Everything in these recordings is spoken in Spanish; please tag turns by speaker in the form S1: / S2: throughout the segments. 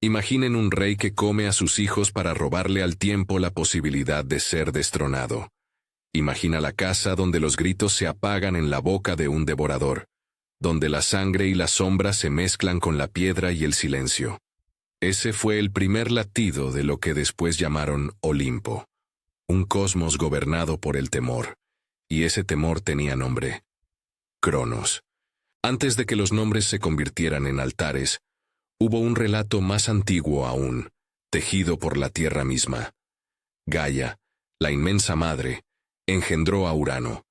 S1: Imaginen un rey que come a sus hijos para robarle al tiempo la posibilidad de ser destronado. Imagina la casa donde los gritos se apagan en la boca de un devorador, donde la sangre y la sombra se mezclan con la piedra y el silencio. Ese fue el primer latido de lo que después llamaron Olimpo, un cosmos gobernado por el temor, y ese temor tenía nombre: Cronos. Antes de que los nombres se convirtieran en altares, hubo un relato más antiguo aún, tejido por la tierra misma. Gaia, la inmensa madre, engendró a Urano,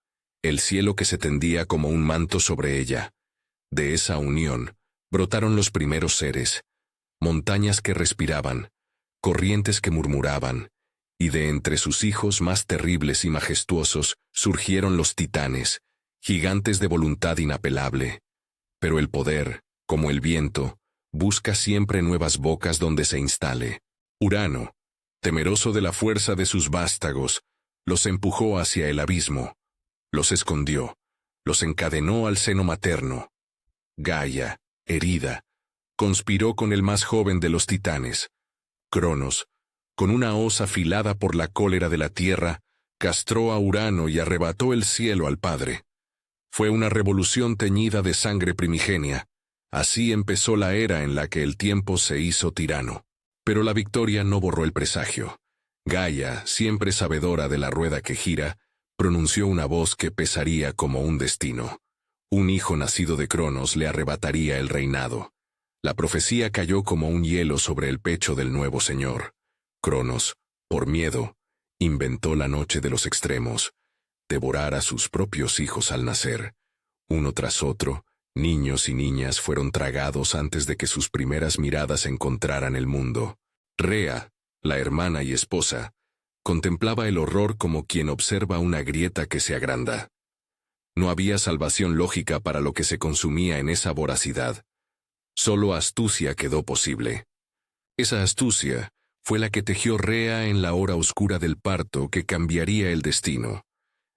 S1: el cielo que se tendía como un manto sobre ella. De esa unión brotaron los primeros seres, montañas que respiraban, corrientes que murmuraban, y de entre sus hijos más terribles y majestuosos surgieron los titanes, gigantes de voluntad inapelable. Pero el poder, como el viento, busca siempre nuevas bocas donde se instale. Urano, temeroso de la fuerza de sus vástagos, los empujó hacia el abismo, los escondió, los encadenó al seno materno. Gaia, herida, conspiró con el más joven de los titanes. Cronos, con una hoz afilada por la cólera de la tierra, castró a Urano y arrebató el cielo al padre. Fue una revolución teñida de sangre primigenia. Así empezó la era en la que el tiempo se hizo tirano. Pero la victoria no borró el presagio. Gaia, siempre sabedora de la rueda que gira, pronunció una voz que pesaría como un destino. Un hijo nacido de Cronos le arrebataría el reinado. La profecía cayó como un hielo sobre el pecho del nuevo señor. Cronos, por miedo, inventó la noche de los extremos: devorar a sus propios hijos al nacer. Uno tras otro, niños y niñas fueron tragados antes de que sus primeras miradas encontraran el mundo. Rea, la hermana y esposa, contemplaba el horror como quien observa una grieta que se agranda. No había salvación lógica para lo que se consumía en esa voracidad. Solo astucia quedó posible. Esa astucia fue la que tejió Rea en la hora oscura del parto que cambiaría el destino.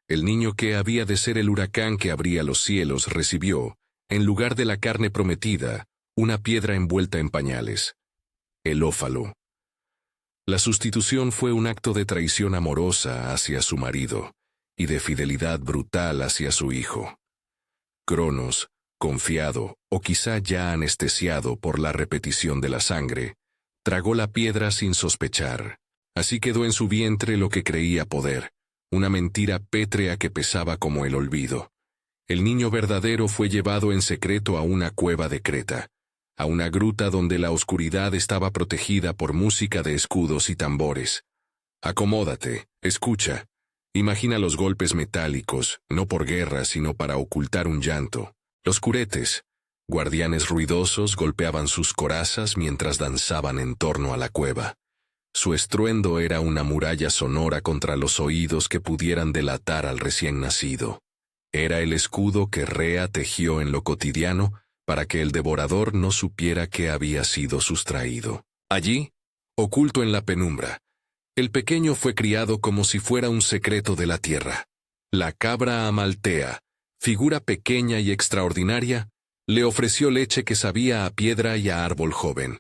S1: El niño que había de ser el huracán que abría los cielos recibió, en lugar de la carne prometida, una piedra envuelta en pañales: el ófalo. La sustitución fue un acto de traición amorosa hacia su marido y de fidelidad brutal hacia su hijo. Cronos, confiado o quizá ya anestesiado por la repetición de la sangre, tragó la piedra sin sospechar. Así quedó en su vientre lo que creía poder, una mentira pétrea que pesaba como el olvido. El niño verdadero fue llevado en secreto a una cueva de Creta, a una gruta donde la oscuridad estaba protegida por música de escudos y tambores. Acomódate, escucha. Imagina los golpes metálicos, no por guerra sino para ocultar un llanto. Los curetes, guardianes ruidosos, golpeaban sus corazas mientras danzaban en torno a la cueva. Su estruendo era una muralla sonora contra los oídos que pudieran delatar al recién nacido. Era el escudo que Rea tejió en lo cotidiano para que el devorador no supiera que había sido sustraído. Allí, oculto en la penumbra, el pequeño fue criado como si fuera un secreto de la tierra. La cabra Amaltea, figura pequeña y extraordinaria, le ofreció leche que sabía a piedra y a árbol joven.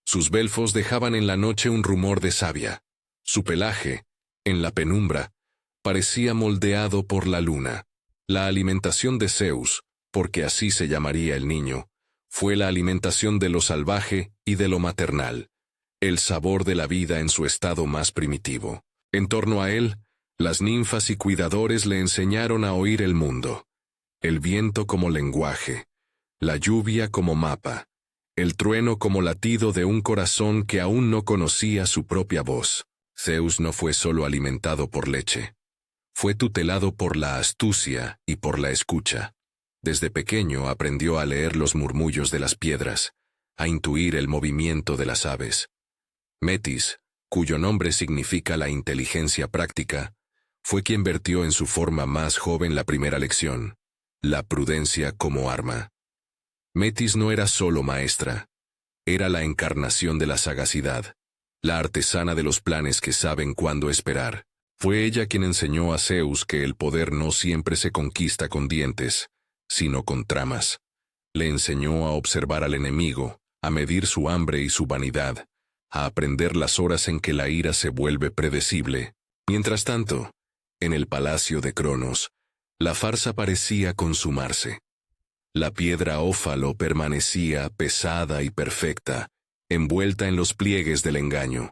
S1: Sus belfos dejaban en la noche un rumor de savia. Su pelaje, en la penumbra, parecía moldeado por la luna. La alimentación de Zeus, porque así se llamaría el niño, fue la alimentación de lo salvaje y de lo maternal, el sabor de la vida en su estado más primitivo. En torno a él, las ninfas y cuidadores le enseñaron a oír el mundo, el viento como lenguaje, la lluvia como mapa, el trueno como latido de un corazón que aún no conocía su propia voz. Zeus no fue solo alimentado por leche, fue tutelado por la astucia y por la escucha. Desde pequeño aprendió a leer los murmullos de las piedras, a intuir el movimiento de las aves. Metis, cuyo nombre significa la inteligencia práctica, fue quien vertió en su forma más joven la primera lección: la prudencia como arma. Metis no era solo maestra, era la encarnación de la sagacidad, la artesana de los planes que saben cuándo esperar. Fue ella quien enseñó a Zeus que el poder no siempre se conquista con dientes, sino con tramas. Le enseñó a observar al enemigo, a medir su hambre y su vanidad, a aprender las horas en que la ira se vuelve predecible. Mientras tanto, en el palacio de Cronos, la farsa parecía consumarse. La piedra ófalo permanecía pesada y perfecta, envuelta en los pliegues del engaño.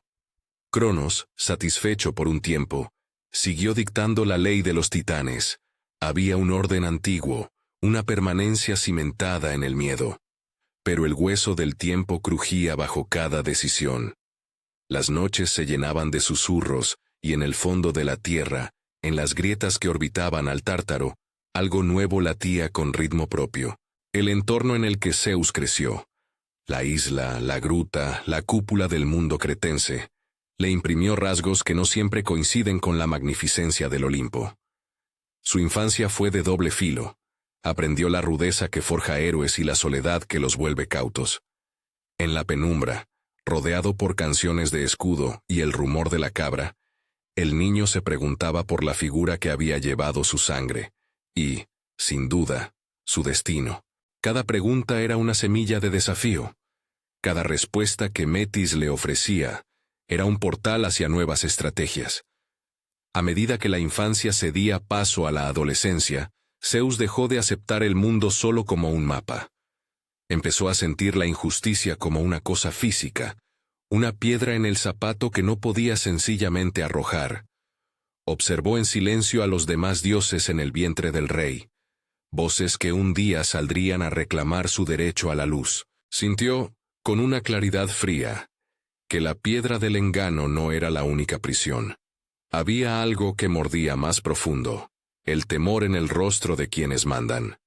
S1: Cronos, satisfecho por un tiempo, siguió dictando la ley de los titanes. Había un orden antiguo, una permanencia cimentada en el miedo. Pero el hueso del tiempo crujía bajo cada decisión. Las noches se llenaban de susurros, y en el fondo de la tierra, en las grietas que orbitaban al Tártaro, algo nuevo latía con ritmo propio. El entorno en el que Zeus creció, la isla, la gruta, la cúpula del mundo cretense, le imprimió rasgos que no siempre coinciden con la magnificencia del Olimpo. Su infancia fue de doble filo. Aprendió la rudeza que forja héroes y la soledad que los vuelve cautos. En la penumbra, rodeado por canciones de escudo y el rumor de la cabra, el niño se preguntaba por la figura que había llevado su sangre, y, sin duda, su destino. Cada pregunta era una semilla de desafío. Cada respuesta que Metis le ofrecía era un portal hacia nuevas estrategias. A medida que la infancia cedía paso a la adolescencia, Zeus dejó de aceptar el mundo solo como un mapa. Empezó a sentir la injusticia como una cosa física, una piedra en el zapato que no podía sencillamente arrojar. Observó en silencio a los demás dioses en el vientre del rey, voces que un día saldrían a reclamar su derecho a la luz. Sintió, con una claridad fría, que la piedra del engaño no era la única prisión. Había algo que mordía más profundo, el temor en el rostro de quienes mandan.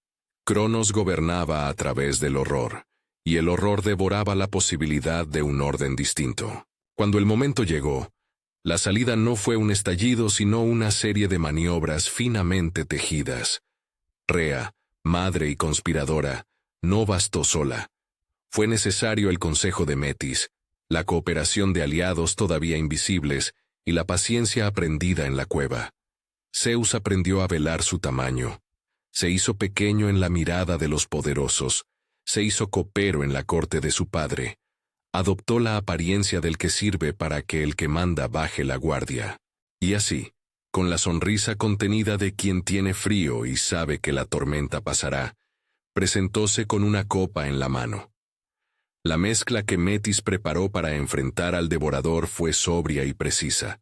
S1: Cronos gobernaba a través del horror, y el horror devoraba la posibilidad de un orden distinto. Cuando el momento llegó, la salida no fue un estallido sino una serie de maniobras finamente tejidas. Rea, madre y conspiradora, no bastó sola. Fue necesario el consejo de Metis, la cooperación de aliados todavía invisibles y la paciencia aprendida en la cueva. Zeus aprendió a velar su tamaño. Se hizo pequeño en la mirada de los poderosos, se hizo copero en la corte de su padre. Adoptó la apariencia del que sirve para que el que manda baje la guardia. Y así, con la sonrisa contenida de quien tiene frío y sabe que la tormenta pasará, presentóse con una copa en la mano. La mezcla que Metis preparó para enfrentar al devorador fue sobria y precisa.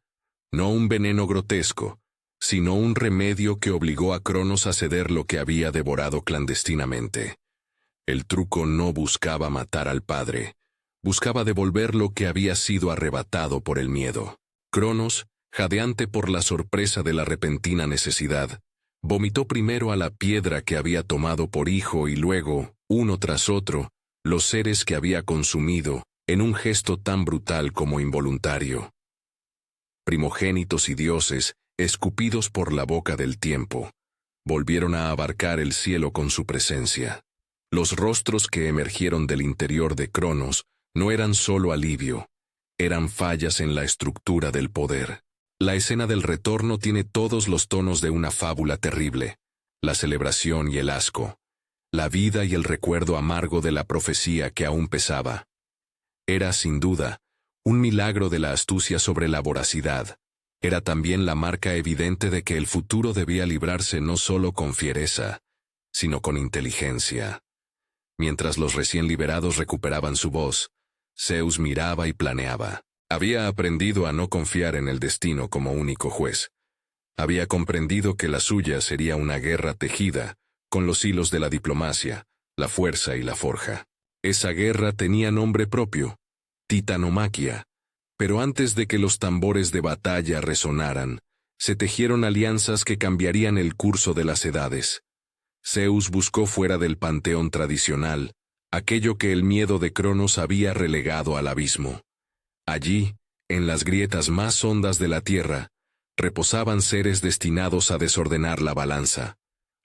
S1: No un veneno grotesco, sino un remedio que obligó a Cronos a ceder lo que había devorado clandestinamente. El truco no buscaba matar al padre, buscaba devolver lo que había sido arrebatado por el miedo. Cronos, jadeante por la sorpresa de la repentina necesidad, vomitó primero a la piedra que había tomado por hijo y luego, uno tras otro, los seres que había consumido, en un gesto tan brutal como involuntario. Primogénitos y dioses, escupidos por la boca del tiempo, volvieron a abarcar el cielo con su presencia. Los rostros que emergieron del interior de Cronos no eran solo alivio, eran fallas en la estructura del poder. La escena del retorno tiene todos los tonos de una fábula terrible, la celebración y el asco, la vida y el recuerdo amargo de la profecía que aún pesaba. Era, sin duda, un milagro de la astucia sobre la voracidad. Era también la marca evidente de que el futuro debía librarse no solo con fiereza, sino con inteligencia. Mientras los recién liberados recuperaban su voz, Zeus miraba y planeaba. Había aprendido a no confiar en el destino como único juez. Había comprendido que la suya sería una guerra tejida, con los hilos de la diplomacia, la fuerza y la forja. Esa guerra tenía nombre propio, Titanomaquia, pero antes de que los tambores de batalla resonaran, se tejieron alianzas que cambiarían el curso de las edades. Zeus buscó fuera del panteón tradicional, aquello que el miedo de Cronos había relegado al abismo. Allí, en las grietas más hondas de la tierra, reposaban seres destinados a desordenar la balanza.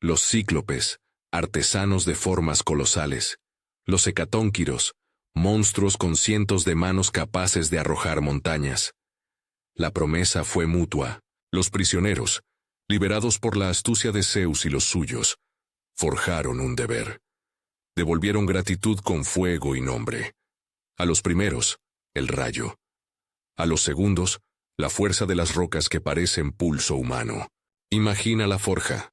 S1: Los cíclopes, artesanos de formas colosales. Los hecatónquiros, monstruos con cientos de manos capaces de arrojar montañas. La promesa fue mutua. Los prisioneros, liberados por la astucia de Zeus y los suyos, forjaron un deber. Devolvieron gratitud con fuego y nombre. A los primeros, el rayo. A los segundos, la fuerza de las rocas que parecen pulso humano. Imagina la forja.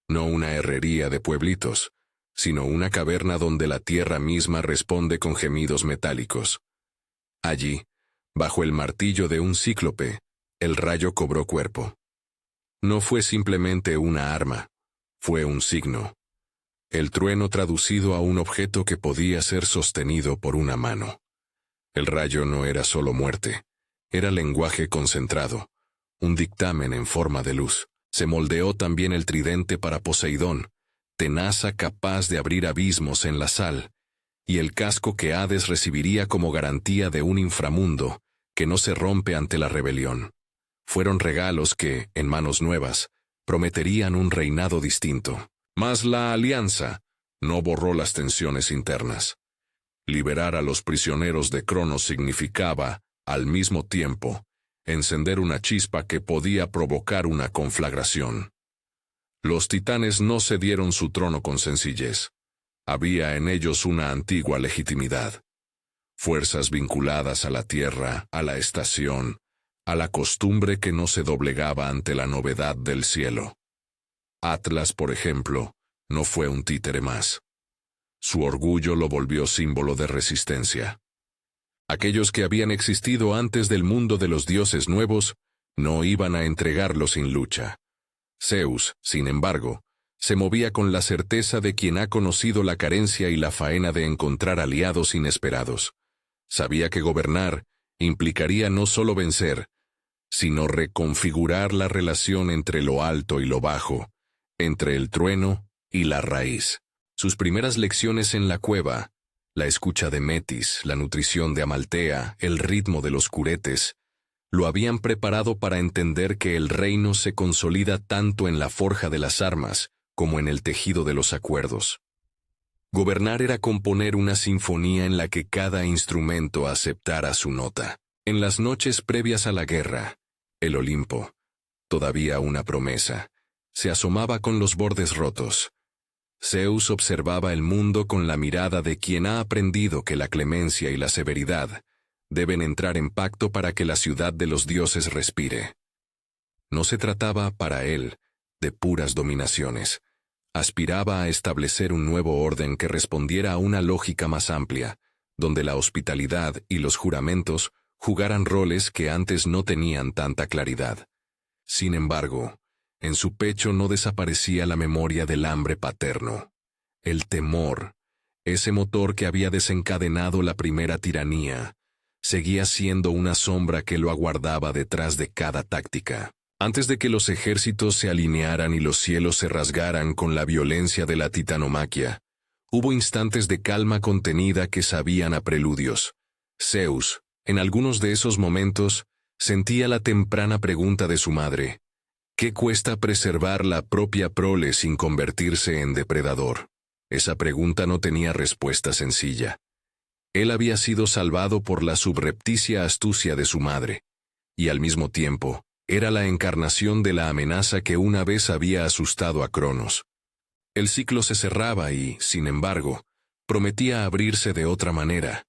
S1: No una herrería de pueblitos, sino una caverna donde la tierra misma responde con gemidos metálicos. Allí, bajo el martillo de un cíclope, el rayo cobró cuerpo. No fue simplemente una arma, fue un signo. El trueno traducido a un objeto que podía ser sostenido por una mano. El rayo no era solo muerte, era lenguaje concentrado, un dictamen en forma de luz. Se moldeó también el tridente para Poseidón, tenaza capaz de abrir abismos en la sal, y el casco que Hades recibiría como garantía de un inframundo que no se rompe ante la rebelión. Fueron regalos que, en manos nuevas, prometerían un reinado distinto. Mas la alianza no borró las tensiones internas. Liberar a los prisioneros de Cronos significaba, al mismo tiempo, encender una chispa que podía provocar una conflagración. Los titanes no cedieron su trono con sencillez. Había en ellos una antigua legitimidad. Fuerzas vinculadas a la tierra, a la estación, a la costumbre que no se doblegaba ante la novedad del cielo. Atlas, por ejemplo, no fue un títere más. Su orgullo lo volvió símbolo de resistencia. Aquellos que habían existido antes del mundo de los dioses nuevos no iban a entregarlo sin lucha. Zeus, sin embargo, se movía con la certeza de quien ha conocido la carencia y la faena de encontrar aliados inesperados. Sabía que gobernar implicaría no solo vencer, sino reconfigurar la relación entre lo alto y lo bajo, entre el trueno y la raíz. Sus primeras lecciones en la cueva, la escucha de Metis, la nutrición de Amaltea, el ritmo de los curetes, lo habían preparado para entender que el reino se consolida tanto en la forja de las armas como en el tejido de los acuerdos. Gobernar era componer una sinfonía en la que cada instrumento aceptara su nota. En las noches previas a la guerra, el Olimpo, todavía una promesa, se asomaba con los bordes rotos. Zeus observaba el mundo con la mirada de quien ha aprendido que la clemencia y la severidad deben entrar en pacto para que la ciudad de los dioses respire. No se trataba, para él, de puras dominaciones. Aspiraba a establecer un nuevo orden que respondiera a una lógica más amplia, donde la hospitalidad y los juramentos jugaran roles que antes no tenían tanta claridad. Sin embargo, en su pecho no desaparecía la memoria del hambre paterno. El temor, ese motor que había desencadenado la primera tiranía, seguía siendo una sombra que lo aguardaba detrás de cada táctica. Antes de que los ejércitos se alinearan y los cielos se rasgaran con la violencia de la titanomaquia, hubo instantes de calma contenida que sabían a preludios. Zeus, en algunos de esos momentos, sentía la temprana pregunta de su madre: ¿qué cuesta preservar la propia prole sin convertirse en depredador? Esa pregunta no tenía respuesta sencilla. Él había sido salvado por la subrepticia astucia de su madre, y al mismo tiempo, era la encarnación de la amenaza que una vez había asustado a Cronos. El ciclo se cerraba y, sin embargo, prometía abrirse de otra manera.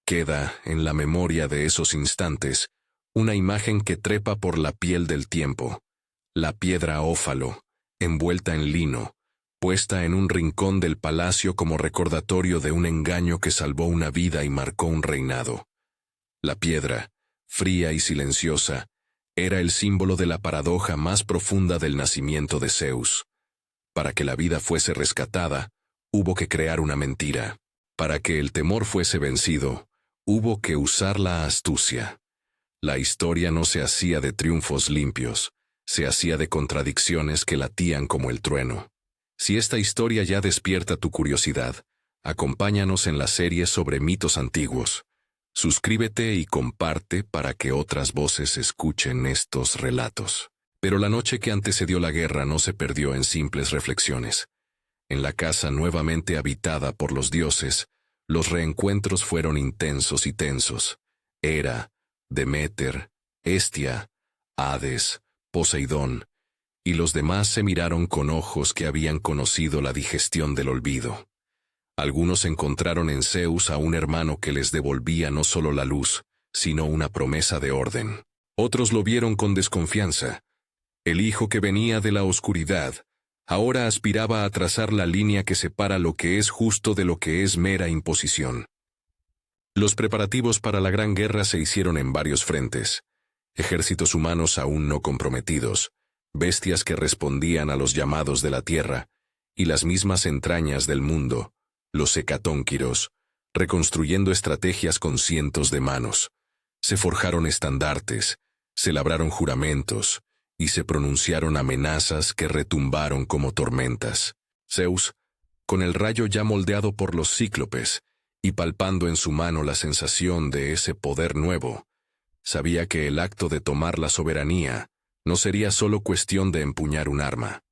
S1: Queda, en la memoria de esos instantes, una imagen que trepa por la piel del tiempo. La piedra ófalo, envuelta en lino, puesta en un rincón del palacio como recordatorio de un engaño que salvó una vida y marcó un reinado. La piedra, fría y silenciosa, era el símbolo de la paradoja más profunda del nacimiento de Zeus. Para que la vida fuese rescatada, hubo que crear una mentira. Para que el temor fuese vencido, hubo que usar la astucia. La historia no se hacía de triunfos limpios, se hacía de contradicciones que latían como el trueno. Si esta historia ya despierta tu curiosidad, acompáñanos en la serie sobre mitos antiguos. Suscríbete y comparte para que otras voces escuchen estos relatos. Pero la noche que antecedió la guerra no se perdió en simples reflexiones. En la casa nuevamente habitada por los dioses, los reencuentros fueron intensos y tensos. Hera, Deméter, Hestia, Hades, Poseidón, y los demás se miraron con ojos que habían conocido la digestión del olvido. Algunos encontraron en Zeus a un hermano que les devolvía no solo la luz, sino una promesa de orden. Otros lo vieron con desconfianza. El hijo que venía de la oscuridad, ahora aspiraba a trazar la línea que separa lo que es justo de lo que es mera imposición. Los preparativos para la Gran Guerra se hicieron en varios frentes. Ejércitos humanos aún no comprometidos, bestias que respondían a los llamados de la tierra, y las mismas entrañas del mundo, los hecatónquiros, reconstruyendo estrategias con cientos de manos. Se forjaron estandartes, se labraron juramentos, y se pronunciaron amenazas que retumbaron como tormentas. Zeus, con el rayo ya moldeado por los cíclopes, y palpando en su mano la sensación de ese poder nuevo, sabía que el acto de tomar la soberanía no sería solo cuestión de empuñar un arma.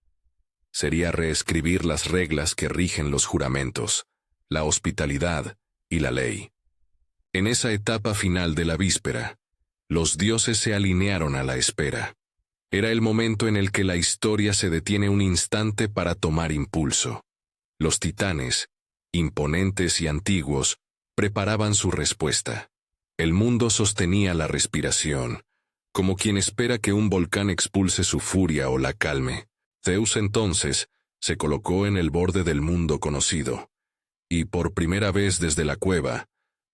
S1: Sería reescribir las reglas que rigen los juramentos, la hospitalidad y la ley. En esa etapa final de la víspera, los dioses se alinearon a la espera. Era el momento en el que la historia se detiene un instante para tomar impulso. Los titanes, imponentes y antiguos, preparaban su respuesta. El mundo sostenía la respiración, como quien espera que un volcán expulse su furia o la calme. Zeus entonces se colocó en el borde del mundo conocido, y por primera vez desde la cueva,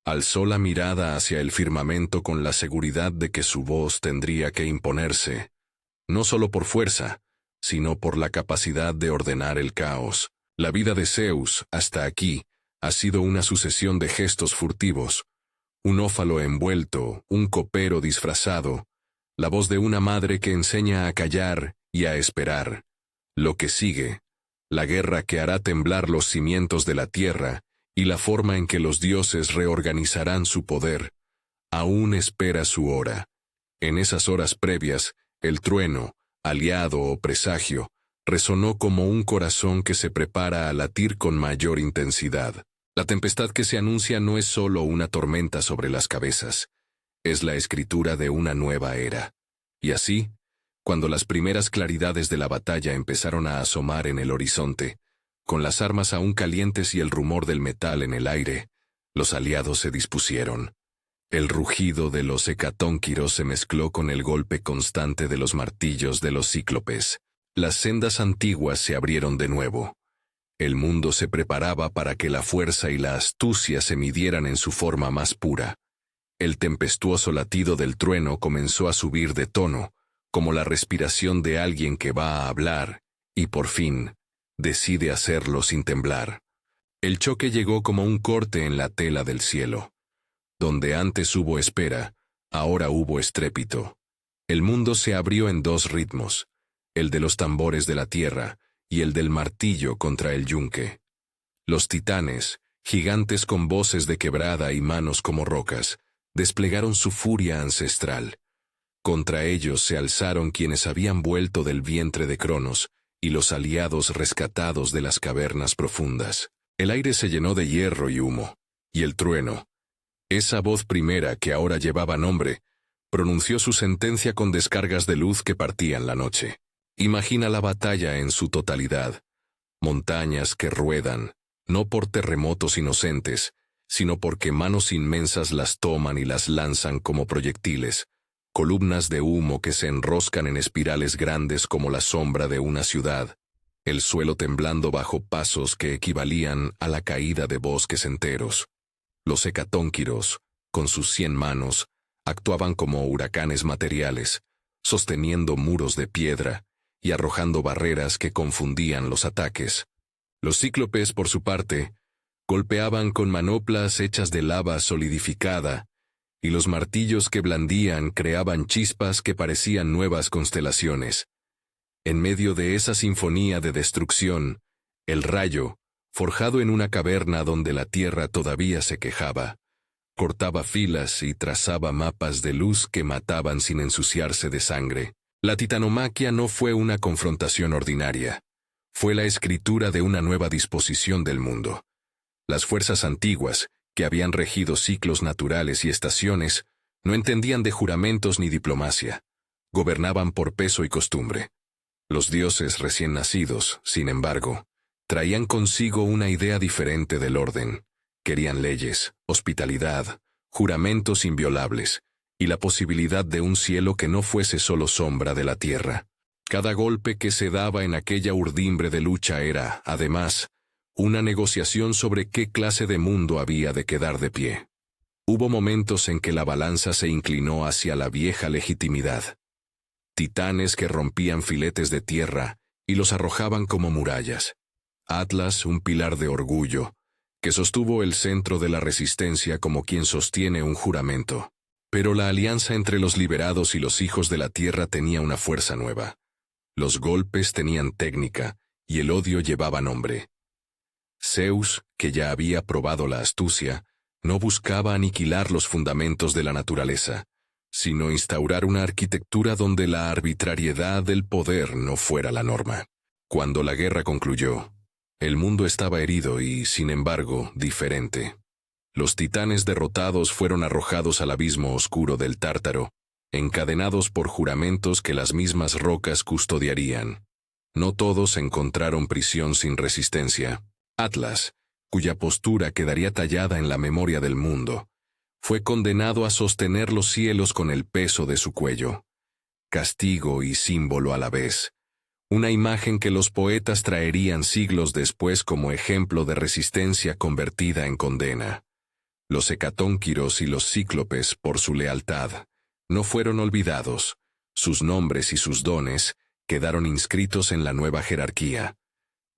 S1: alzó la mirada hacia el firmamento con la seguridad de que su voz tendría que imponerse, no solo por fuerza, sino por la capacidad de ordenar el caos. La vida de Zeus, hasta aquí, ha sido una sucesión de gestos furtivos, un ófalo envuelto, un copero disfrazado, la voz de una madre que enseña a callar y a esperar. Lo que sigue, la guerra que hará temblar los cimientos de la tierra y la forma en que los dioses reorganizarán su poder, aún espera su hora. En esas horas previas, el trueno, aliado o presagio, resonó como un corazón que se prepara a latir con mayor intensidad. La tempestad que se anuncia no es solo una tormenta sobre las cabezas, es la escritura de una nueva era. Y así, cuando las primeras claridades de la batalla empezaron a asomar en el horizonte, con las armas aún calientes y el rumor del metal en el aire, los aliados se dispusieron. El rugido de los hecatónquiros se mezcló con el golpe constante de los martillos de los cíclopes. Las sendas antiguas se abrieron de nuevo. El mundo se preparaba para que la fuerza y la astucia se midieran en su forma más pura. El tempestuoso latido del trueno comenzó a subir de tono, como la respiración de alguien que va a hablar, y por fin, decide hacerlo sin temblar. El choque llegó como un corte en la tela del cielo. Donde antes hubo espera, ahora hubo estrépito. El mundo se abrió en dos ritmos, el de los tambores de la tierra y el del martillo contra el yunque. Los titanes, gigantes con voces de quebrada y manos como rocas, desplegaron su furia ancestral. Contra ellos se alzaron quienes habían vuelto del vientre de Cronos y los aliados rescatados de las cavernas profundas. El aire se llenó de hierro y humo, y el trueno, esa voz primera que ahora llevaba nombre, pronunció su sentencia con descargas de luz que partían la noche. Imagina la batalla en su totalidad. Montañas que ruedan, no por terremotos inocentes, sino porque manos inmensas las toman y las lanzan como proyectiles, columnas de humo que se enroscan en espirales grandes como la sombra de una ciudad, el suelo temblando bajo pasos que equivalían a la caída de bosques enteros. Los hecatónquiros, con sus 100 manos, actuaban como huracanes materiales, sosteniendo muros de piedra y arrojando barreras que confundían los ataques. Los cíclopes, por su parte, golpeaban con manoplas hechas de lava solidificada, y los martillos que blandían creaban chispas que parecían nuevas constelaciones. En medio de esa sinfonía de destrucción, el rayo, forjado en una caverna donde la tierra todavía se quejaba, cortaba filas y trazaba mapas de luz que mataban sin ensuciarse de sangre. La titanomaquia no fue una confrontación ordinaria, fue la escritura de una nueva disposición del mundo. Las fuerzas antiguas, que habían regido ciclos naturales y estaciones, no entendían de juramentos ni diplomacia, gobernaban por peso y costumbre. Los dioses recién nacidos, sin embargo, Traían consigo una idea diferente del orden. Querían leyes, hospitalidad, juramentos inviolables, y la posibilidad de un cielo que no fuese solo sombra de la tierra. Cada golpe que se daba en aquella urdimbre de lucha era, además, una negociación sobre qué clase de mundo había de quedar de pie. Hubo momentos en que la balanza se inclinó hacia la vieja legitimidad. Titanes que rompían filetes de tierra y los arrojaban como murallas. Atlas, un pilar de orgullo, que sostuvo el centro de la resistencia como quien sostiene un juramento. Pero la alianza entre los liberados y los hijos de la tierra tenía una fuerza nueva. Los golpes tenían técnica y el odio llevaba nombre. Zeus, que ya había probado la astucia, no buscaba aniquilar los fundamentos de la naturaleza, sino instaurar una arquitectura donde la arbitrariedad del poder no fuera la norma. Cuando la guerra concluyó, el mundo estaba herido y, sin embargo, diferente. Los titanes derrotados fueron arrojados al abismo oscuro del Tártaro, encadenados por juramentos que las mismas rocas custodiarían. No todos encontraron prisión sin resistencia. Atlas, cuya postura quedaría tallada en la memoria del mundo, fue condenado a sostener los cielos con el peso de su cuello. Castigo y símbolo a la vez. Una imagen que los poetas traerían siglos después como ejemplo de resistencia convertida en condena. Los hecatónquiros y los cíclopes, por su lealtad, no fueron olvidados. Sus nombres y sus dones quedaron inscritos en la nueva jerarquía.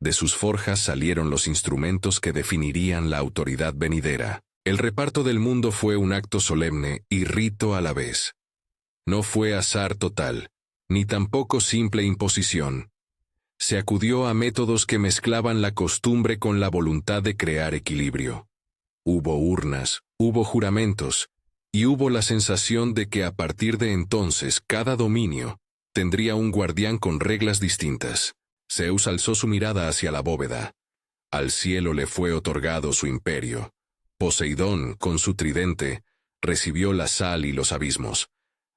S1: De sus forjas salieron los instrumentos que definirían la autoridad venidera. El reparto del mundo fue un acto solemne y rito a la vez. No fue azar total, ni tampoco simple imposición. Se acudió a métodos que mezclaban la costumbre con la voluntad de crear equilibrio. Hubo urnas, hubo juramentos, y hubo la sensación de que a partir de entonces cada dominio tendría un guardián con reglas distintas. Zeus alzó su mirada hacia la bóveda. Al cielo le fue otorgado su imperio. Poseidón, con su tridente, recibió la sal y los abismos.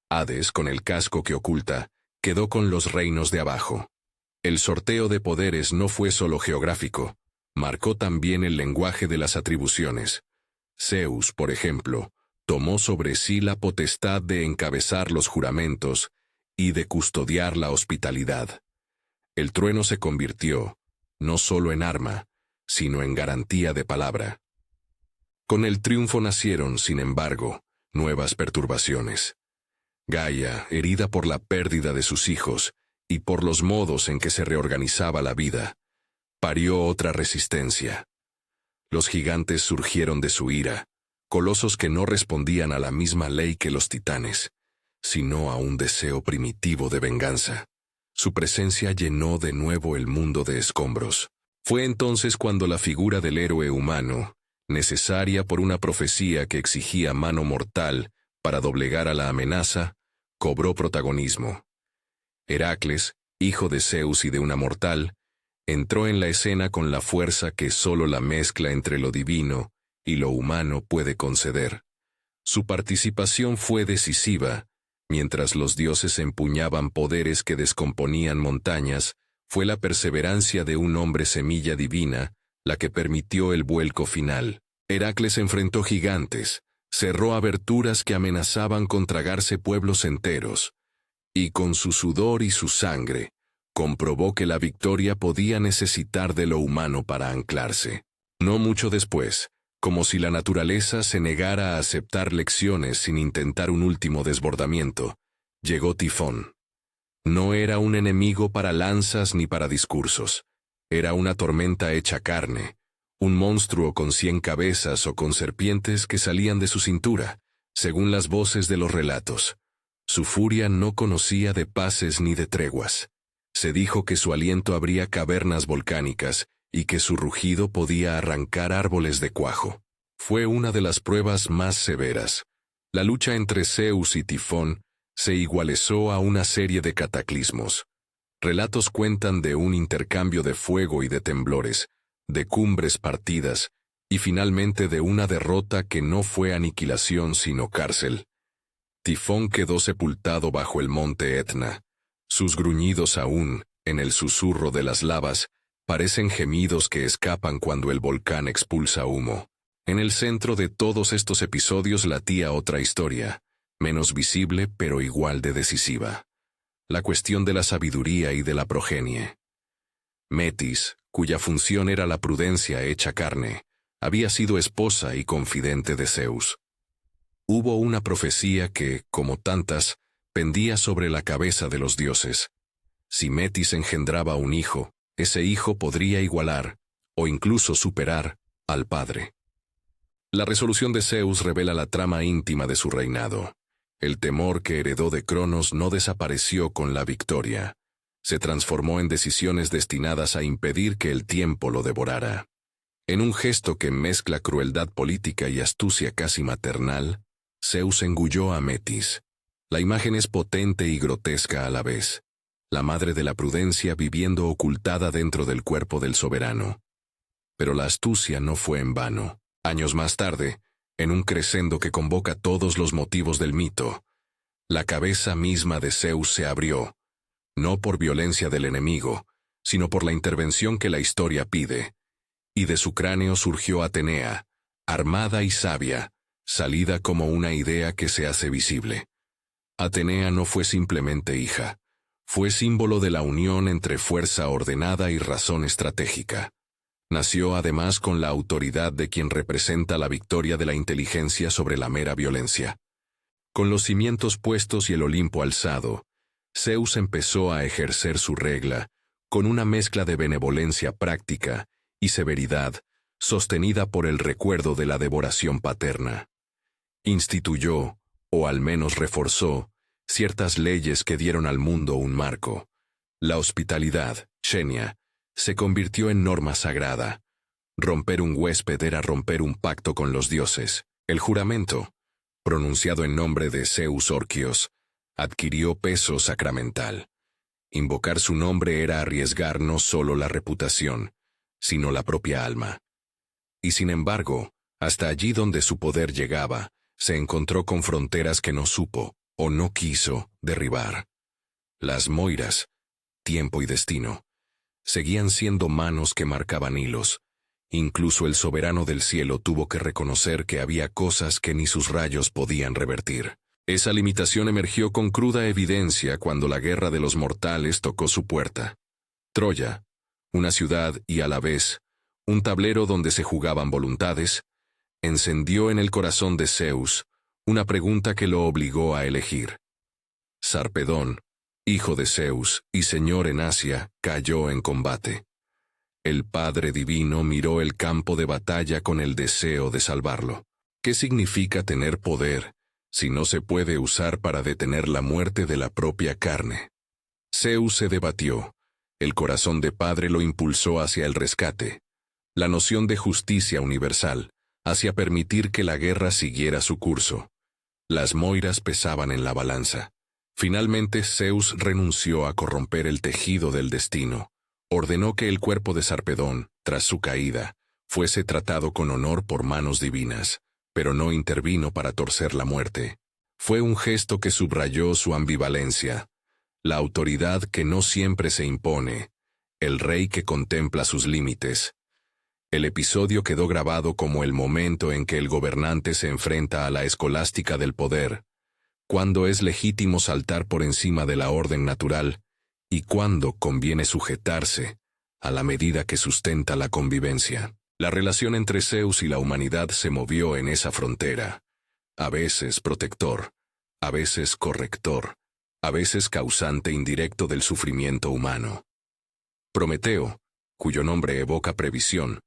S1: Hades, con el casco que oculta, quedó con los reinos de abajo. El sorteo de poderes no fue solo geográfico, marcó también el lenguaje de las atribuciones. Zeus, por ejemplo, tomó sobre sí la potestad de encabezar los juramentos y de custodiar la hospitalidad. El trueno se convirtió, no solo en arma, sino en garantía de palabra. Con el triunfo nacieron, sin embargo, nuevas perturbaciones. Gaia, herida por la pérdida de sus hijos y por los modos en que se reorganizaba la vida, parió otra resistencia. Los gigantes surgieron de su ira, colosos que no respondían a la misma ley que los titanes, sino a un deseo primitivo de venganza. Su presencia llenó de nuevo el mundo de escombros. Fue entonces cuando la figura del héroe humano, necesaria por una profecía que exigía mano mortal para doblegar a la amenaza, cobró protagonismo. Heracles, hijo de Zeus y de una mortal, entró en la escena con la fuerza que solo la mezcla entre lo divino y lo humano puede conceder. Su participación fue decisiva. Mientras los dioses empuñaban poderes que descomponían montañas, fue la perseverancia de un hombre semilla divina la que permitió el vuelco final. Heracles enfrentó gigantes, cerró aberturas que amenazaban con tragarse pueblos enteros, y con su sudor y su sangre, comprobó que la victoria podía necesitar de lo humano para anclarse. No mucho después, como si la naturaleza se negara a aceptar lecciones sin intentar un último desbordamiento, llegó Tifón. No era un enemigo para lanzas ni para discursos. Era una tormenta hecha carne, un monstruo con 100 cabezas o con serpientes que salían de su cintura, según las voces de los relatos. Su furia no conocía de paces ni de treguas. Se dijo que su aliento abría cavernas volcánicas y que su rugido podía arrancar árboles de cuajo. Fue una de las pruebas más severas. La lucha entre Zeus y Tifón se igualezó a una serie de cataclismos. Relatos cuentan de un intercambio de fuego y de temblores, de cumbres partidas, y finalmente de una derrota que no fue aniquilación sino cárcel. Tifón quedó sepultado bajo el monte Etna. Sus gruñidos aún, en el susurro de las lavas, Parecen gemidos que escapan cuando el volcán expulsa humo. En el centro de todos estos episodios latía otra historia, menos visible pero igual de decisiva. La cuestión de la sabiduría y de la progenie. Metis, cuya función era la prudencia hecha carne, había sido esposa y confidente de Zeus. Hubo una profecía que, como tantas, pendía sobre la cabeza de los dioses. Si Metis engendraba un hijo, ese hijo podría igualar, o incluso superar, al padre. La resolución de Zeus revela la trama íntima de su reinado. El temor que heredó de Cronos no desapareció con la victoria. Se transformó en decisiones destinadas a impedir que el tiempo lo devorara. En un gesto que mezcla crueldad política y astucia casi maternal, Zeus engulló a Metis. La imagen es potente y grotesca a la vez. La madre de la prudencia viviendo ocultada dentro del cuerpo del soberano. Pero la astucia no fue en vano. Años más tarde, en un crescendo que convoca todos los motivos del mito, la cabeza misma de Zeus se abrió, no por violencia del enemigo, sino por la intervención que la historia pide, y de su cráneo surgió Atenea, armada y sabia, salida como una idea que se hace visible. Atenea no fue simplemente hija, fue símbolo de la unión entre fuerza ordenada y razón estratégica. Nació además con la autoridad de quien representa la victoria de la inteligencia sobre la mera violencia. Con los cimientos puestos y el Olimpo alzado, Zeus empezó a ejercer su regla, con una mezcla de benevolencia práctica y severidad, sostenida por el recuerdo de la devoración paterna. Instituyó, o al menos reforzó, ciertas leyes que dieron al mundo un marco. La hospitalidad, xenia, se convirtió en norma sagrada. Romper un huésped era romper un pacto con los dioses. El juramento, pronunciado en nombre de Zeus Orquios, adquirió peso sacramental. Invocar su nombre era arriesgar no solo la reputación, sino la propia alma. Y sin embargo, hasta allí donde su poder llegaba, se encontró con fronteras que no supo, o no quiso, derribar. Las Moiras, tiempo y destino, seguían siendo manos que marcaban hilos. Incluso el soberano del cielo tuvo que reconocer que había cosas que ni sus rayos podían revertir. Esa limitación emergió con cruda evidencia cuando la guerra de los mortales tocó su puerta. Troya, una ciudad y a la vez, un tablero donde se jugaban voluntades, encendió en el corazón de Zeus una pregunta que lo obligó a elegir. Sarpedón, hijo de Zeus y señor en Asia, cayó en combate. El Padre Divino miró el campo de batalla con el deseo de salvarlo. ¿Qué significa tener poder si no se puede usar para detener la muerte de la propia carne? Zeus se debatió. El corazón de padre lo impulsó hacia el rescate. La noción de justicia universal, hacia permitir que la guerra siguiera su curso. Las Moiras pesaban en la balanza. Finalmente Zeus renunció a corromper el tejido del destino. Ordenó que el cuerpo de Sarpedón, tras su caída, fuese tratado con honor por manos divinas, pero no intervino para torcer la muerte. Fue un gesto que subrayó su ambivalencia. La autoridad que no siempre se impone, el rey que contempla sus límites. El episodio quedó grabado como el momento en que el gobernante se enfrenta a la escolástica del poder, cuando es legítimo saltar por encima de la orden natural y cuando conviene sujetarse a la medida que sustenta la convivencia. La relación entre Zeus y la humanidad se movió en esa frontera, a veces protector, a veces corrector, a veces causante indirecto del sufrimiento humano. Prometeo, cuyo nombre evoca previsión,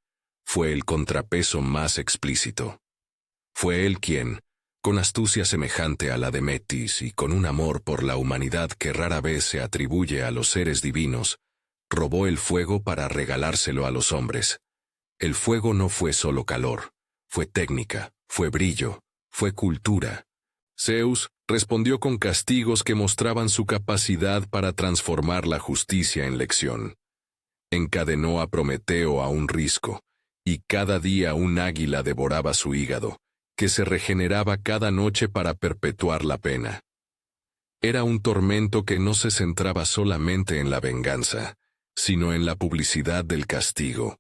S1: fue el contrapeso más explícito. Fue él quien, con astucia semejante a la de Metis y con un amor por la humanidad que rara vez se atribuye a los seres divinos, robó el fuego para regalárselo a los hombres. El fuego no fue solo calor, fue técnica, fue brillo, fue cultura. Zeus respondió con castigos que mostraban su capacidad para transformar la justicia en lección. Encadenó a Prometeo a un risco, y cada día un águila devoraba su hígado, que se regeneraba cada noche para perpetuar la pena. Era un tormento que no se centraba solamente en la venganza, sino en la publicidad del castigo,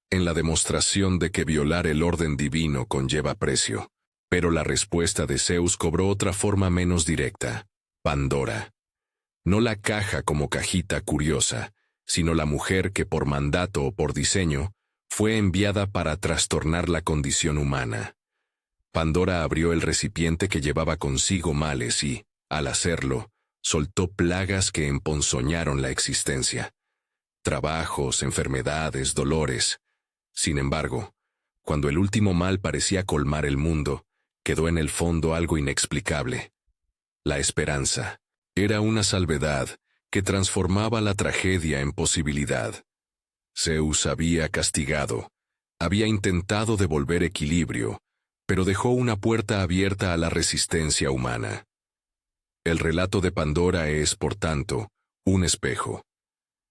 S1: en la demostración de que violar el orden divino conlleva precio. Pero la respuesta de Zeus cobró otra forma menos directa: Pandora. No la caja como cajita curiosa, sino la mujer que por mandato o por diseño fue enviada para trastornar la condición humana. Pandora abrió el recipiente que llevaba consigo males y, al hacerlo, soltó plagas que emponzoñaron la existencia. Trabajos, enfermedades, dolores. Sin embargo, cuando el último mal parecía colmar el mundo, quedó en el fondo algo inexplicable: la esperanza. Era una salvedad que transformaba la tragedia en posibilidad. Zeus había castigado, había intentado devolver equilibrio, pero dejó una puerta abierta a la resistencia humana. El relato de Pandora es, por tanto, un espejo.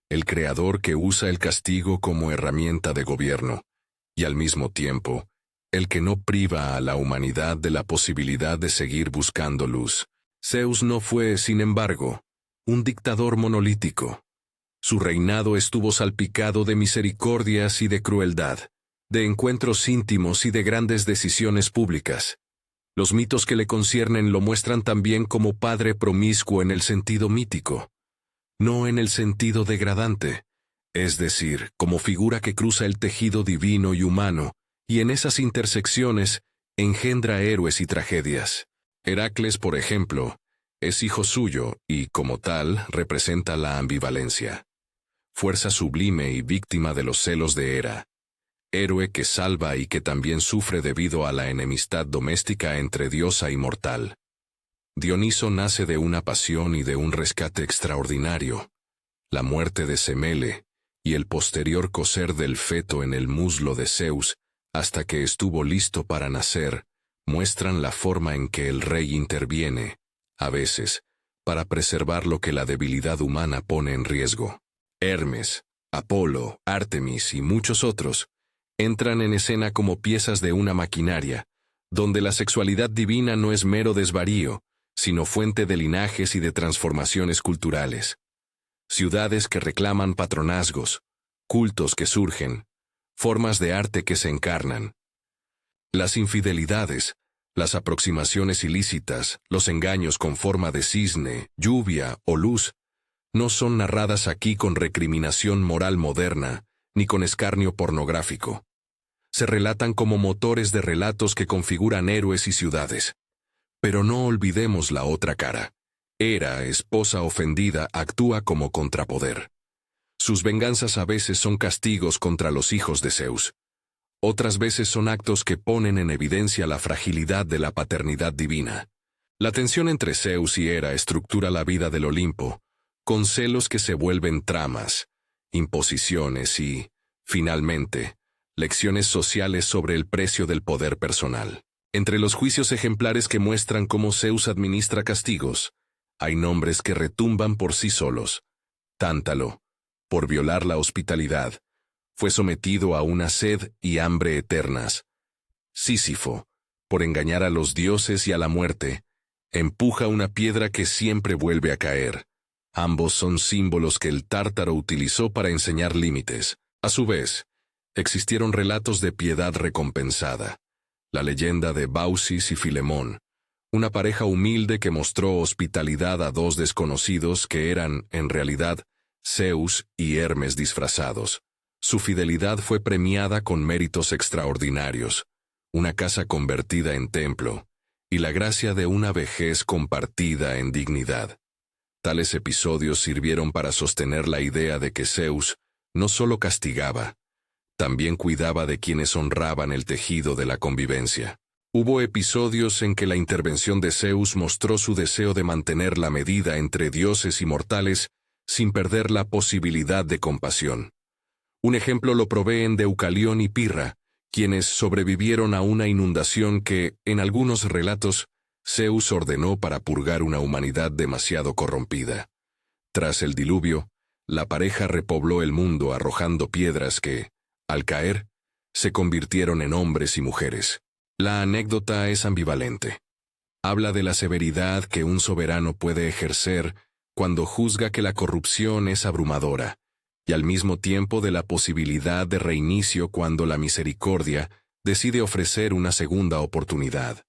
S1: El creador que usa el castigo como herramienta de gobierno, y al mismo tiempo, el que no priva a la humanidad de la posibilidad de seguir buscando luz. Zeus no fue, sin embargo, un dictador monolítico. Su reinado estuvo salpicado de misericordias y de crueldad, de encuentros íntimos y de grandes decisiones públicas. Los mitos que le conciernen lo muestran también como padre promiscuo en el sentido mítico, no en el sentido degradante, es decir, como figura que cruza el tejido divino y humano, y en esas intersecciones engendra héroes y tragedias. Heracles, por ejemplo, es hijo suyo y, como tal, representa la ambivalencia. Fuerza sublime y víctima de los celos de Hera. Héroe que salva y que también sufre debido a la enemistad doméstica entre diosa y mortal. Dioniso nace de una pasión y de un rescate extraordinario. La muerte de Semele y el posterior coser del feto en el muslo de Zeus hasta que estuvo listo para nacer, muestran la forma en que el rey interviene, a veces, para preservar lo que la debilidad humana pone en riesgo. Hermes, Apolo, Artemis y muchos otros entran en escena como piezas de una maquinaria, donde la sexualidad divina no es mero desvarío, sino fuente de linajes y de transformaciones culturales. Ciudades que reclaman patronazgos, cultos que surgen, formas de arte que se encarnan. Las infidelidades, las aproximaciones ilícitas, los engaños con forma de cisne, lluvia o luz, no son narradas aquí con recriminación moral moderna, ni con escarnio pornográfico. Se relatan como motores de relatos que configuran héroes y ciudades. Pero no olvidemos la otra cara. Hera, esposa ofendida, actúa como contrapoder. Sus venganzas a veces son castigos contra los hijos de Zeus. Otras veces son actos que ponen en evidencia la fragilidad de la paternidad divina. La tensión entre Zeus y Hera estructura la vida del Olimpo, con celos que se vuelven tramas, imposiciones y, finalmente, lecciones sociales sobre el precio del poder personal. Entre los juicios ejemplares que muestran cómo Zeus administra castigos, hay nombres que retumban por sí solos. Tántalo, por violar la hospitalidad, fue sometido a una sed y hambre eternas. Sísifo, por engañar a los dioses y a la muerte, empuja una piedra que siempre vuelve a caer. Ambos son símbolos que el Tártaro utilizó para enseñar límites. A su vez, existieron relatos de piedad recompensada. La leyenda de Baucis y Filemón, una pareja humilde que mostró hospitalidad a dos desconocidos que eran, en realidad, Zeus y Hermes disfrazados. Su fidelidad fue premiada con méritos extraordinarios, una casa convertida en templo, y la gracia de una vejez compartida en dignidad. Tales episodios sirvieron para sostener la idea de que Zeus no solo castigaba, también cuidaba de quienes honraban el tejido de la convivencia. Hubo episodios en que la intervención de Zeus mostró su deseo de mantener la medida entre dioses y mortales sin perder la posibilidad de compasión. Un ejemplo lo proveen Deucalión y Pirra, quienes sobrevivieron a una inundación que, en algunos relatos, Zeus ordenó para purgar una humanidad demasiado corrompida. Tras el diluvio, la pareja repobló el mundo arrojando piedras que, al caer, se convirtieron en hombres y mujeres. La anécdota es ambivalente. Habla de la severidad que un soberano puede ejercer cuando juzga que la corrupción es abrumadora, y al mismo tiempo de la posibilidad de reinicio cuando la misericordia decide ofrecer una segunda oportunidad.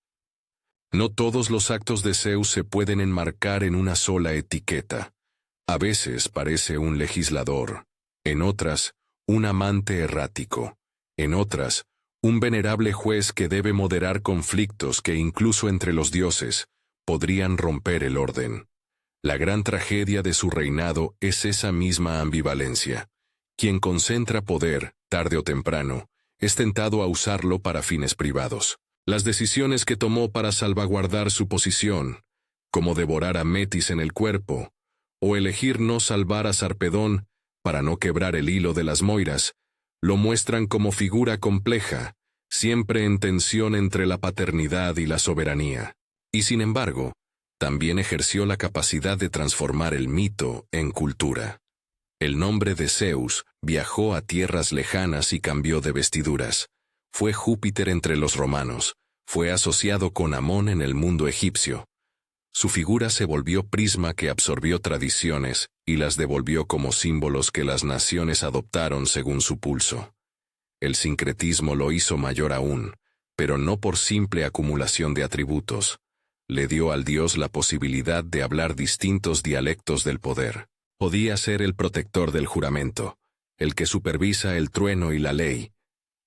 S1: No todos los actos de Zeus se pueden enmarcar en una sola etiqueta. A veces parece un legislador, en otras, un amante errático, en otras, un venerable juez que debe moderar conflictos que incluso entre los dioses podrían romper el orden. La gran tragedia de su reinado es esa misma ambivalencia. Quien concentra poder, tarde o temprano, es tentado a usarlo para fines privados. Las decisiones que tomó para salvaguardar su posición, como devorar a Metis en el cuerpo, o elegir no salvar a Sarpedón para no quebrar el hilo de las Moiras, lo muestran como figura compleja, siempre en tensión entre la paternidad y la soberanía. Y sin embargo, también ejerció la capacidad de transformar el mito en cultura. El nombre de Zeus viajó a tierras lejanas y cambió de vestiduras. Fue Júpiter entre los romanos, fue asociado con Amón en el mundo egipcio. Su figura se volvió prisma que absorbió tradiciones y las devolvió como símbolos que las naciones adoptaron según su pulso. El sincretismo lo hizo mayor aún, pero no por simple acumulación de atributos. Le dio al dios la posibilidad de hablar distintos dialectos del poder. Podía ser el protector del juramento, el que supervisa el trueno y la ley,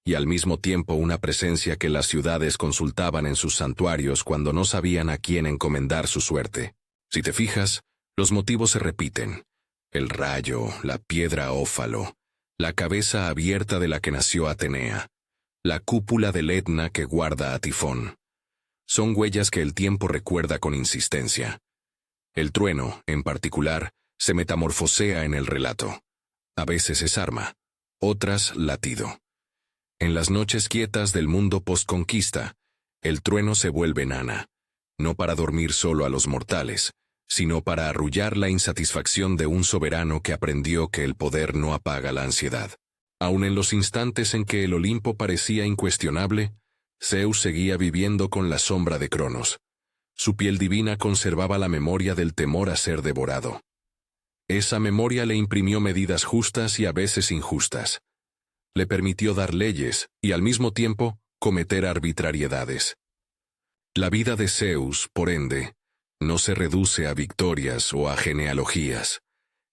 S1: y al mismo tiempo una presencia que las ciudades consultaban en sus santuarios cuando no sabían a quién encomendar su suerte. Si te fijas, los motivos se repiten. El rayo, la piedra ófalo, la cabeza abierta de la que nació Atenea, la cúpula del Etna que guarda a Tifón. Son huellas que el tiempo recuerda con insistencia. El trueno, en particular, se metamorfosea en el relato. A veces es arma, otras latido. En las noches quietas del mundo postconquista, el trueno se vuelve nana, no para dormir solo a los mortales, sino para arrullar la insatisfacción de un soberano que aprendió que el poder no apaga la ansiedad. Aun en los instantes en que el Olimpo parecía incuestionable, Zeus seguía viviendo con la sombra de Cronos. Su piel divina conservaba la memoria del temor a ser devorado. Esa memoria le imprimió medidas justas y a veces injustas. Le permitió dar leyes y al mismo tiempo cometer arbitrariedades. La vida de Zeus, por ende, no se reduce a victorias o a genealogías.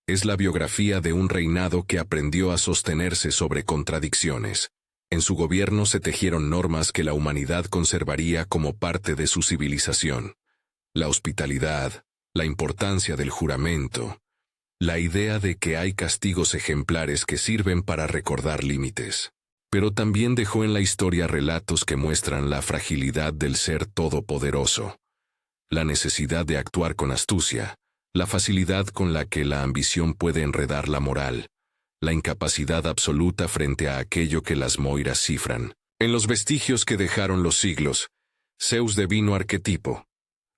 S1: Es la biografía de un reinado que aprendió a sostenerse sobre contradicciones. En su gobierno se tejieron normas que la humanidad conservaría como parte de su civilización. La hospitalidad, la importancia del juramento, la idea de que hay castigos ejemplares que sirven para recordar límites. Pero también dejó en la historia relatos que muestran la fragilidad del ser todopoderoso, la necesidad de actuar con astucia, la facilidad con la que la ambición puede enredar la moral, la incapacidad absoluta frente a aquello que las Moiras cifran. En los vestigios que dejaron los siglos, Zeus devino arquetipo.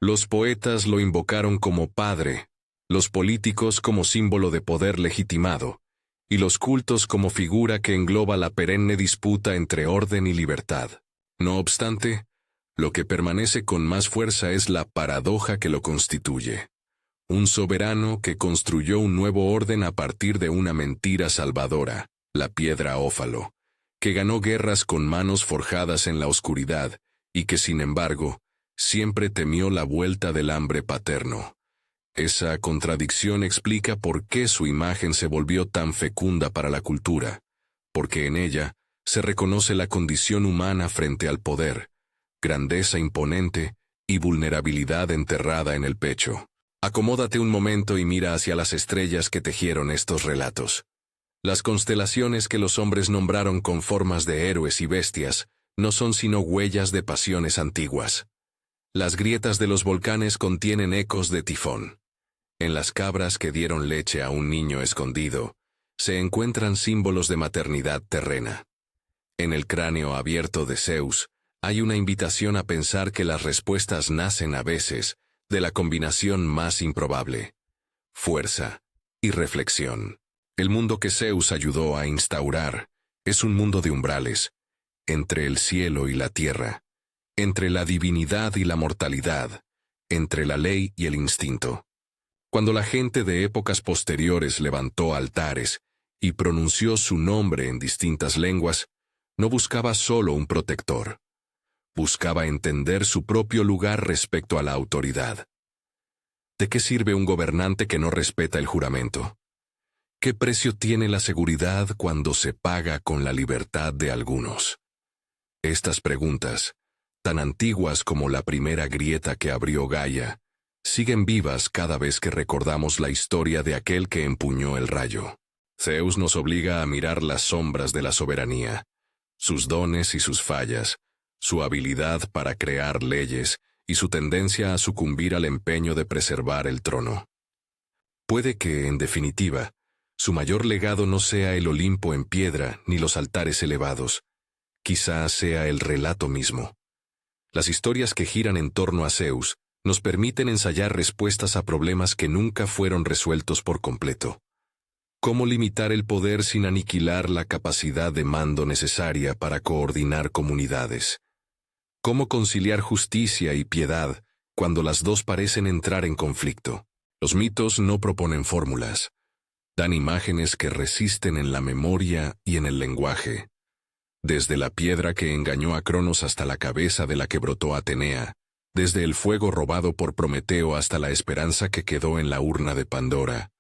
S1: Los poetas lo invocaron como padre, los políticos como símbolo de poder legitimado, y los cultos como figura que engloba la perenne disputa entre orden y libertad. No obstante, lo que permanece con más fuerza es la paradoja que lo constituye. Un soberano que construyó un nuevo orden a partir de una mentira salvadora, la piedra ófalo, que ganó guerras con manos forjadas en la oscuridad y que, sin embargo, siempre temió la vuelta del hambre paterno. Esa contradicción explica por qué su imagen se volvió tan fecunda para la cultura, porque en ella se reconoce la condición humana frente al poder, grandeza imponente y vulnerabilidad enterrada en el pecho. Acomódate un momento y mira hacia las estrellas que tejieron estos relatos. Las constelaciones que los hombres nombraron con formas de héroes y bestias no son sino huellas de pasiones antiguas. Las grietas de los volcanes contienen ecos de Tifón. En las cabras que dieron leche a un niño escondido, se encuentran símbolos de maternidad terrena. En el cráneo abierto de Zeus, hay una invitación a pensar que las respuestas nacen a veces de la combinación más improbable: fuerza y reflexión. El mundo que Zeus ayudó a instaurar es un mundo de umbrales, entre el cielo y la tierra, entre la divinidad y la mortalidad, entre la ley y el instinto. Cuando la gente de épocas posteriores levantó altares y pronunció su nombre en distintas lenguas, no buscaba solo un protector. Buscaba entender su propio lugar respecto a la autoridad. ¿De qué sirve un gobernante que no respeta el juramento? ¿Qué precio tiene la seguridad cuando se paga con la libertad de algunos? Estas preguntas, tan antiguas como la primera grieta que abrió Gaia, siguen vivas cada vez que recordamos la historia de aquel que empuñó el rayo. Zeus nos obliga a mirar las sombras de la soberanía, sus dones y sus fallas, su habilidad para crear leyes y su tendencia a sucumbir al empeño de preservar el trono. Puede que, en definitiva, su mayor legado no sea el Olimpo en piedra ni los altares elevados, quizá sea el relato mismo. Las historias que giran en torno a Zeus nos permiten ensayar respuestas a problemas que nunca fueron resueltos por completo. ¿Cómo limitar el poder sin aniquilar la capacidad de mando necesaria para coordinar comunidades? ¿Cómo conciliar justicia y piedad cuando las dos parecen entrar en conflicto? Los mitos no proponen fórmulas. Dan imágenes que resisten en la memoria y en el lenguaje. Desde la piedra que engañó a Cronos hasta la cabeza de la que brotó Atenea, desde el fuego robado por Prometeo hasta la esperanza que quedó en la urna de Pandora,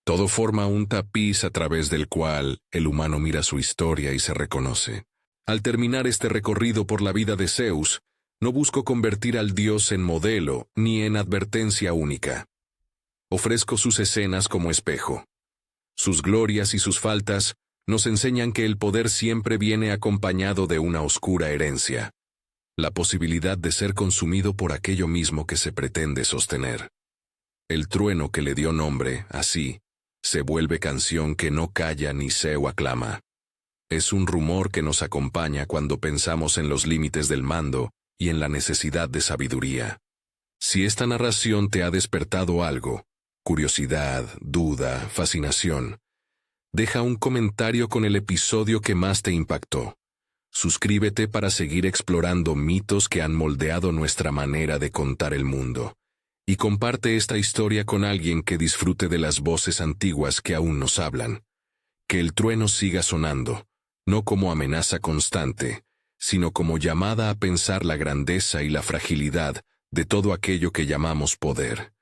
S1: todo forma un tapiz a través del cual el humano mira su historia y se reconoce. Al terminar este recorrido por la vida de Zeus, no busco convertir al dios en modelo ni en advertencia única. Ofrezco sus escenas como espejo. Sus glorias y sus faltas nos enseñan que el poder siempre viene acompañado de una oscura herencia, la posibilidad de ser consumido por aquello mismo que se pretende sostener. El trueno que le dio nombre, así, se vuelve canción que no calla ni Zeus aclama. Es un rumor que nos acompaña cuando pensamos en los límites del mando y en la necesidad de sabiduría. Si esta narración te ha despertado algo, curiosidad, duda, fascinación, deja un comentario con el episodio que más te impactó. Suscríbete para seguir explorando mitos que han moldeado nuestra manera de contar el mundo. Y comparte esta historia con alguien que disfrute de las voces antiguas que aún nos hablan. Que el trueno siga sonando, no como amenaza constante, sino como llamada a pensar la grandeza y la fragilidad de todo aquello que llamamos poder.